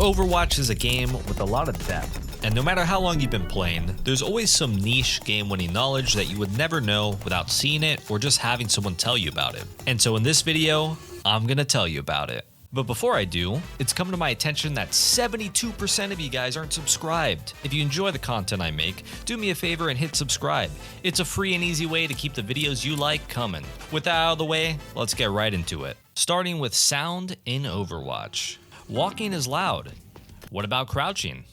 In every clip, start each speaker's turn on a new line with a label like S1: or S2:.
S1: Overwatch is a game with a lot of depth, and no matter how long you've been playing, there's always some niche game-winning knowledge that you would never know without seeing it or just having someone tell you about it. And so in this video, I'm gonna tell you about it. But before I do, it's come to my attention that 72% of you guys aren't subscribed. If you enjoy the content I make, do me a favor and hit subscribe. It's a free and easy way to keep the videos you like coming. With that out of the way, let's get right into it. Starting with sound in Overwatch. Walking is loud. What about crouching?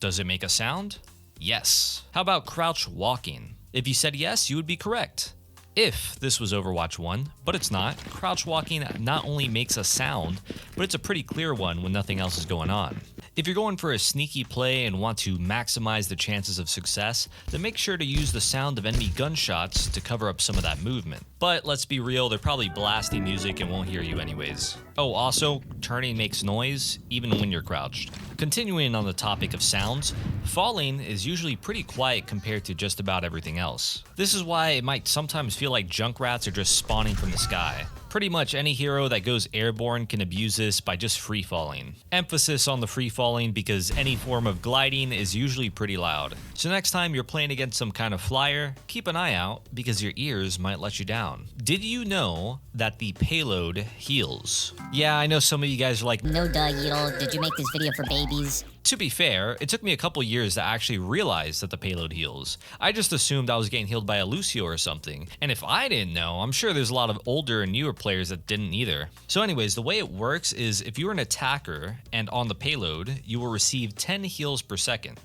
S1: Does it make a sound? Yes. How about crouch walking? If you said yes, you would be correct. If this was Overwatch 1, but it's not, crouch walking not only makes a sound, but it's a pretty clear one when nothing else is going on. If you're going for a sneaky play and want to maximize the chances of success, then make sure to use the sound of enemy gunshots to cover up some of that movement. But let's be real, they're probably blasting music and won't hear you anyways. Oh, also, turning makes noise, even when you're crouched. Continuing on the topic of sounds, falling is usually pretty quiet compared to just about everything else. This is why it might sometimes feel like Junkrats are just spawning from the sky. Pretty much any hero that goes airborne can abuse this by just free falling. Emphasis on the free falling because any form of gliding is usually pretty loud. So next time you're playing against some kind of flyer, keep an eye out because your ears might let you down. Did you know that the payload heals? Yeah, I know some of you guys are like,
S2: no duh, yeatle, did you make this video for babies?
S1: To be fair, it took me a couple years to actually realize that the payload heals. I just assumed I was getting healed by a Lucio or something, and if I didn't know, I'm sure there's a lot of older and newer players that didn't either. So anyways, the way it works is if you're an attacker and on the payload, you will receive 10 heals per second.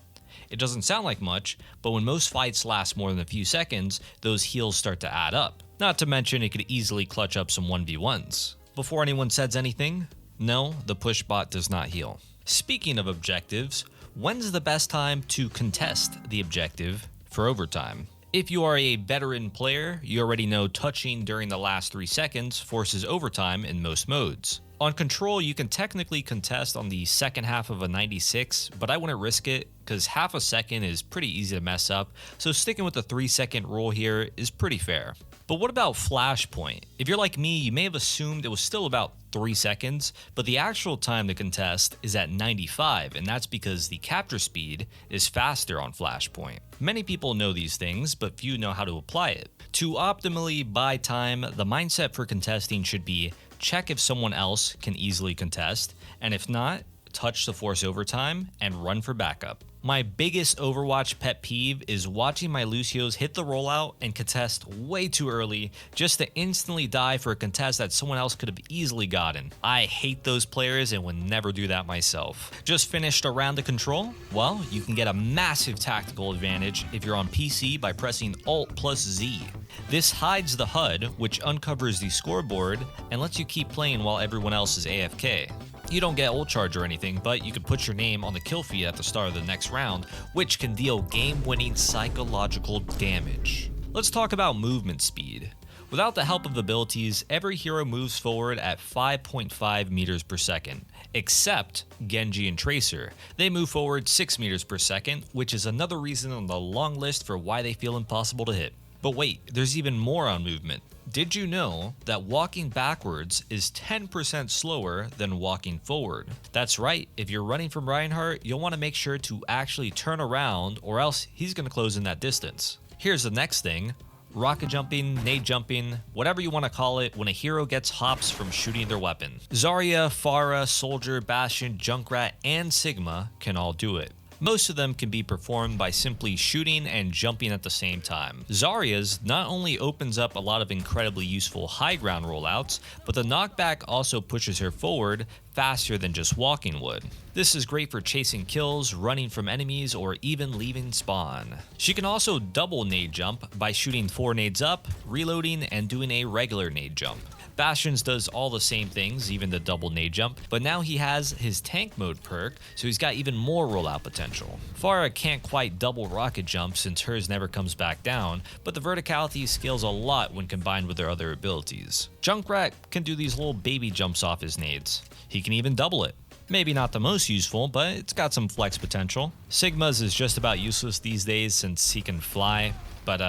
S1: It doesn't sound like much, but when most fights last more than a few seconds, those heals start to add up. Not to mention it could easily clutch up some 1v1s. Before anyone says anything, no, the push bot does not heal. Speaking of objectives, when's the best time to contest the objective for overtime? If you are a veteran player, you already know touching during the last 3 seconds forces overtime in most modes. On Control, you can technically contest on the second half of a 96, but I wouldn't risk it because half a second is pretty easy to mess up, so sticking with the 3-second rule here is pretty fair. But what about Flashpoint? If you're like me, you may have assumed it was still about 3 seconds, but the actual time to contest is at 95, and that's because the capture speed is faster on Flashpoint. Many people know these things, but few know how to apply it. To optimally buy time, the mindset for contesting should be check if someone else can easily contest, and if not, touch to force overtime and run for backup. My biggest Overwatch pet peeve is watching my Lucios hit the rollout and contest way too early just to instantly die for a contest that someone else could have easily gotten. I hate those players and would never do that myself. Just finished a round of Control? Well, you can get a massive tactical advantage if you're on PC by pressing Alt plus Z. This hides the HUD, which uncovers the scoreboard and lets you keep playing while everyone else is AFK. You don't get ult charge or anything, but you can put your name on the kill feed at the start of the next round, which can deal game-winning psychological damage. Let's talk about movement speed. Without the help of abilities, every hero moves forward at 5.5 meters per second, except Genji and Tracer. They move forward 6 meters per second, which is another reason on the long list for why they feel impossible to hit. But wait, there's even more on movement. Did you know that walking backwards is 10% slower than walking forward? That's right, if you're running from Reinhardt, you'll want to make sure to actually turn around or else he's going to close in that distance. Here's the next thing. Rocket jumping, nade jumping, whatever you want to call it when a hero gets hops from shooting their weapon. Zarya, Pharah, Soldier, Bastion, Junkrat, and Sigma can all do it. Most of them can be performed by simply shooting and jumping at the same time. Zarya's not only opens up a lot of incredibly useful high ground rollouts, but the knockback also pushes her forward faster than just walking would. This is great for chasing kills, running from enemies, or even leaving spawn. She can also double nade jump by shooting 4 nades up, reloading, and doing a regular nade jump. Bastions does all the same things, even the double nade jump, but now he has his tank mode perk, so he's got even more rollout potential. Pharah can't quite double rocket jump since hers never comes back down, but the verticality scales a lot when combined with their other abilities. Junkrat can do these little baby jumps off his nades. He can even double it. Maybe not the most useful, but it's got some flex potential. Sigma's is just about useless these days since he can fly, but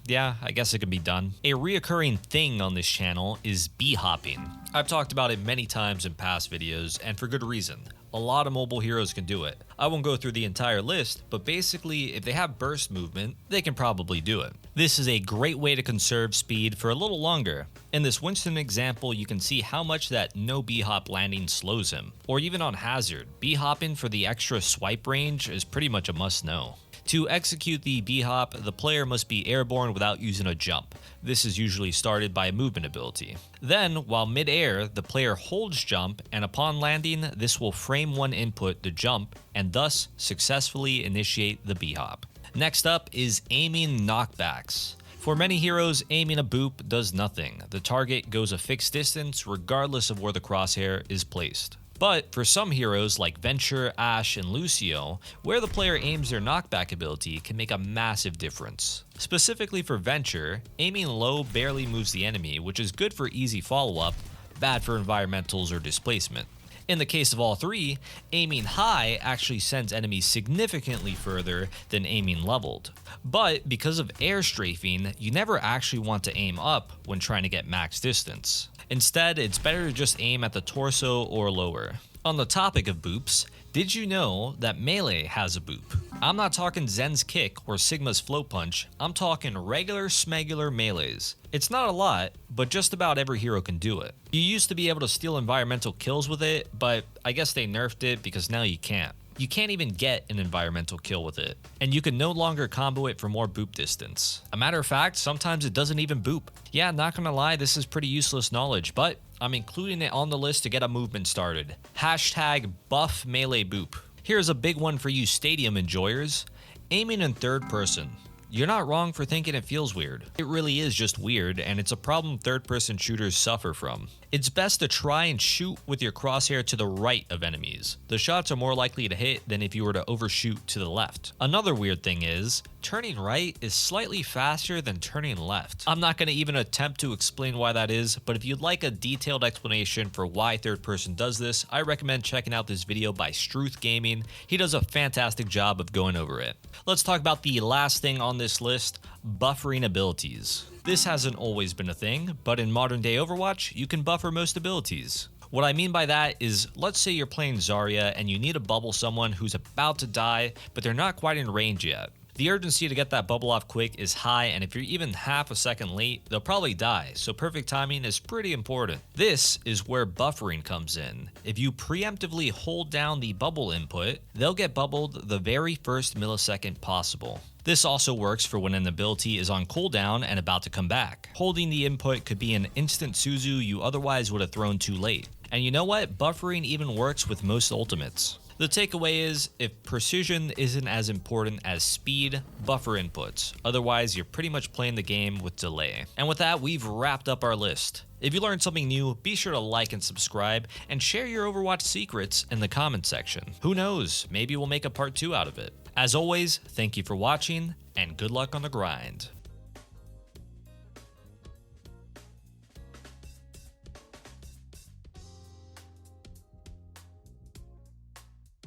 S1: yeah, I guess it can be done. A reoccurring thing on this channel is bee hopping. I've talked about it many times in past videos, and for good reason. A lot of mobile heroes can do it. I won't go through the entire list, but basically if they have burst movement, they can probably do it. This is a great way to conserve speed for a little longer. In this Winston example, you can see how much that no B-hop landing slows him. Or even on Hazard, B-hopping for the extra swipe range is pretty much a must-know. To execute the B-hop, the player must be airborne without using a jump. This is usually started by a movement ability. Then, while mid-air, the player holds jump, and upon landing, this will frame one input to jump, and thus successfully initiate the B-hop. Next up is aiming knockbacks. For many heroes, aiming a boop does nothing. The target goes a fixed distance regardless of where the crosshair is placed. But for some heroes like Venture, Ashe, and Lucio, where the player aims their knockback ability can make a massive difference. Specifically for Venture, aiming low barely moves the enemy, which is good for easy follow-up, bad for environmentals or displacement. In the case of all three, aiming high actually sends enemies significantly further than aiming leveled. But because of air strafing, you never actually want to aim up when trying to get max distance. Instead, it's better to just aim at the torso or lower. On the topic of boops, did you know that Melee has a boop? I'm not talking Zen's kick or Sigma's float punch, I'm talking regular smegular melees. It's not a lot, but just about every hero can do it. You used to be able to steal environmental kills with it, but I guess they nerfed it because now you can't. You can't even get an environmental kill with it, and you can no longer combo it for more boop distance. A matter of fact, sometimes it doesn't even boop. Yeah, not gonna lie, this is pretty useless knowledge, but I'm including it on the list to get a movement started. Hashtag buff melee boop. Here's a big one for you stadium enjoyers. Aiming in third person. You're not wrong for thinking it feels weird. It really is just weird, and it's a problem third-person shooters suffer from. It's best to try and shoot with your crosshair to the right of enemies. The shots are more likely to hit than if you were to overshoot to the left. Another weird thing is, turning right is slightly faster than turning left. I'm not going to even attempt to explain why that is, but if you'd like a detailed explanation for why third person does this, I recommend checking out this video by Struth Gaming. He does a fantastic job of going over it. Let's talk about the last thing on this list, buffering abilities. This hasn't always been a thing, but in modern day Overwatch, you can buffer most abilities. What I mean by that is, let's say you're playing Zarya and you need to bubble someone who's about to die, but they're not quite in range yet. The urgency to get that bubble off quick is high, and if you're even half a second late, they'll probably die, so perfect timing is pretty important. This is where buffering comes in. If you preemptively hold down the bubble input, they'll get bubbled the very first millisecond possible. This also works for when an ability is on cooldown and about to come back. Holding the input could be an instant Suzu you otherwise would have thrown too late. And you know what? Buffering even works with most ultimates. The takeaway is, if precision isn't as important as speed, buffer inputs. Otherwise, you're pretty much playing the game with delay. And with that, we've wrapped up our list. If you learned something new, be sure to like and subscribe, and share your Overwatch secrets in the comment section. Who knows, maybe we'll make a part 2 out of it. As always, thank you for watching, and good luck on the grind.